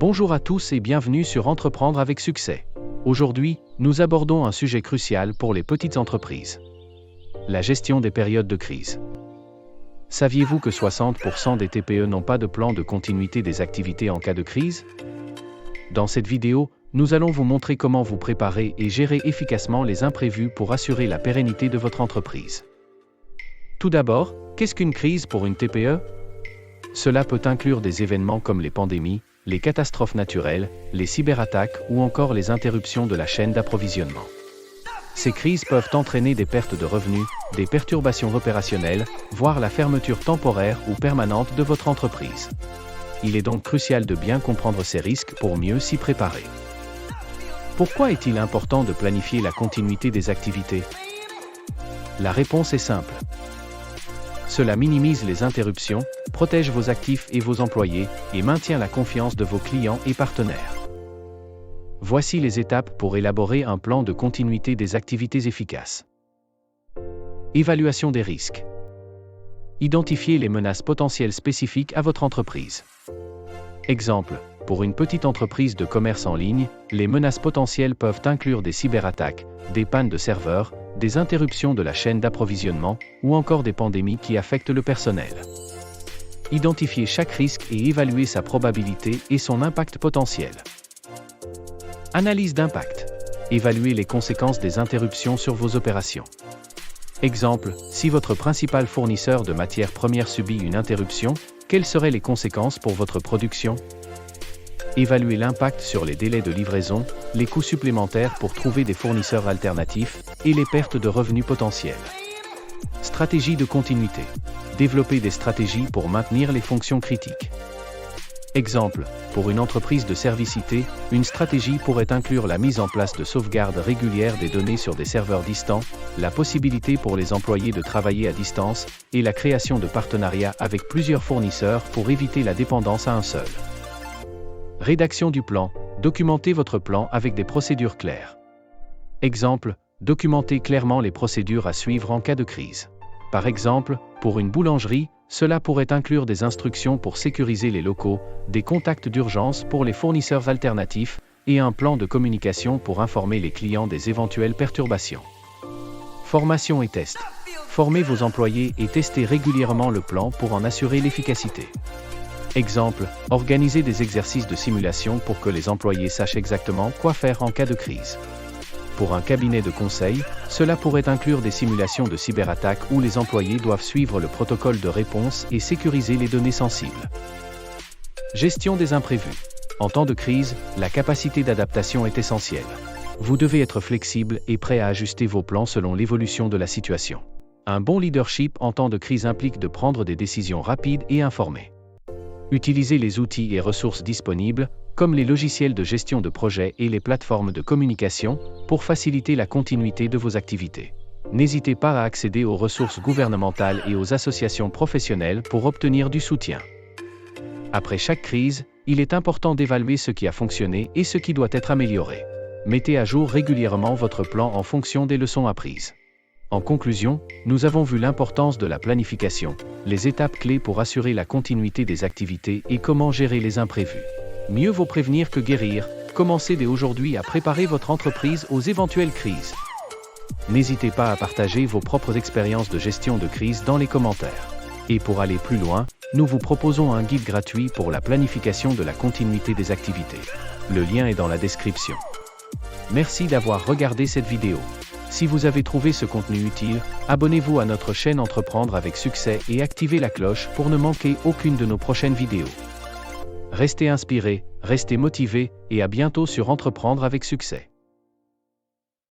Bonjour à tous et bienvenue sur Entreprendre avec succès. Aujourd'hui, nous abordons un sujet crucial pour les petites entreprises. La gestion des périodes de crise. Saviez-vous que 60% des TPE n'ont pas de plan de continuité des activités en cas de crise? Dans cette vidéo, nous allons vous montrer comment vous préparer et gérer efficacement les imprévus pour assurer la pérennité de votre entreprise. Tout d'abord, qu'est-ce qu'une crise pour une TPE? Cela peut inclure des événements comme les pandémies, les catastrophes naturelles, les cyberattaques ou encore les interruptions de la chaîne d'approvisionnement. Ces crises peuvent entraîner des pertes de revenus, des perturbations opérationnelles, voire la fermeture temporaire ou permanente de votre entreprise. Il est donc crucial de bien comprendre ces risques pour mieux s'y préparer. Pourquoi est-il important de planifier la continuité des activités? La réponse est simple. Cela minimise les interruptions, protège vos actifs et vos employés, et maintient la confiance de vos clients et partenaires. Voici les étapes pour élaborer un plan de continuité des activités efficaces. Évaluation des risques. Identifiez les menaces potentielles spécifiques à votre entreprise. Exemple, pour une petite entreprise de commerce en ligne, les menaces potentielles peuvent inclure des cyberattaques, des pannes de serveurs, des interruptions de la chaîne d'approvisionnement, ou encore des pandémies qui affectent le personnel. Identifiez chaque risque et évaluez sa probabilité et son impact potentiel. Analyse d'impact. Évaluez les conséquences des interruptions sur vos opérations. Exemple, si votre principal fournisseur de matières premières subit une interruption, quelles seraient les conséquences pour votre production? Évaluez l'impact sur les délais de livraison, les coûts supplémentaires pour trouver des fournisseurs alternatifs, et les pertes de revenus potentielles. Stratégie de continuité. Développez des stratégies pour maintenir les fonctions critiques. Exemple, pour une entreprise de service IT, une stratégie pourrait inclure la mise en place de sauvegardes régulières des données sur des serveurs distants, la possibilité pour les employés de travailler à distance, et la création de partenariats avec plusieurs fournisseurs pour éviter la dépendance à un seul. Rédaction du plan. Documentez votre plan avec des procédures claires. Exemple, documentez clairement les procédures à suivre en cas de crise. Par exemple, pour une boulangerie, cela pourrait inclure des instructions pour sécuriser les locaux, des contacts d'urgence pour les fournisseurs alternatifs, et un plan de communication pour informer les clients des éventuelles perturbations. Formation et test. Formez vos employés et testez régulièrement le plan pour en assurer l'efficacité. Exemple, organisez des exercices de simulation pour que les employés sachent exactement quoi faire en cas de crise. Pour un cabinet de conseil, cela pourrait inclure des simulations de cyberattaque où les employés doivent suivre le protocole de réponse et sécuriser les données sensibles. Gestion des imprévus. En temps de crise, la capacité d'adaptation est essentielle. Vous devez être flexible et prêt à ajuster vos plans selon l'évolution de la situation. Un bon leadership en temps de crise implique de prendre des décisions rapides et informées. Utilisez les outils et ressources disponibles, comme les logiciels de gestion de projet et les plateformes de communication, pour faciliter la continuité de vos activités. N'hésitez pas à accéder aux ressources gouvernementales et aux associations professionnelles pour obtenir du soutien. Après chaque crise, il est important d'évaluer ce qui a fonctionné et ce qui doit être amélioré. Mettez à jour régulièrement votre plan en fonction des leçons apprises. En conclusion, nous avons vu l'importance de la planification, les étapes clés pour assurer la continuité des activités et comment gérer les imprévus. Mieux vaut prévenir que guérir, commencez dès aujourd'hui à préparer votre entreprise aux éventuelles crises. N'hésitez pas à partager vos propres expériences de gestion de crise dans les commentaires. Et pour aller plus loin, nous vous proposons un guide gratuit pour la planification de la continuité des activités. Le lien est dans la description. Merci d'avoir regardé cette vidéo. Si vous avez trouvé ce contenu utile, abonnez-vous à notre chaîne Entreprendre avec succès et activez la cloche pour ne manquer aucune de nos prochaines vidéos. Restez inspirés, restez motivés et à bientôt sur Entreprendre avec succès.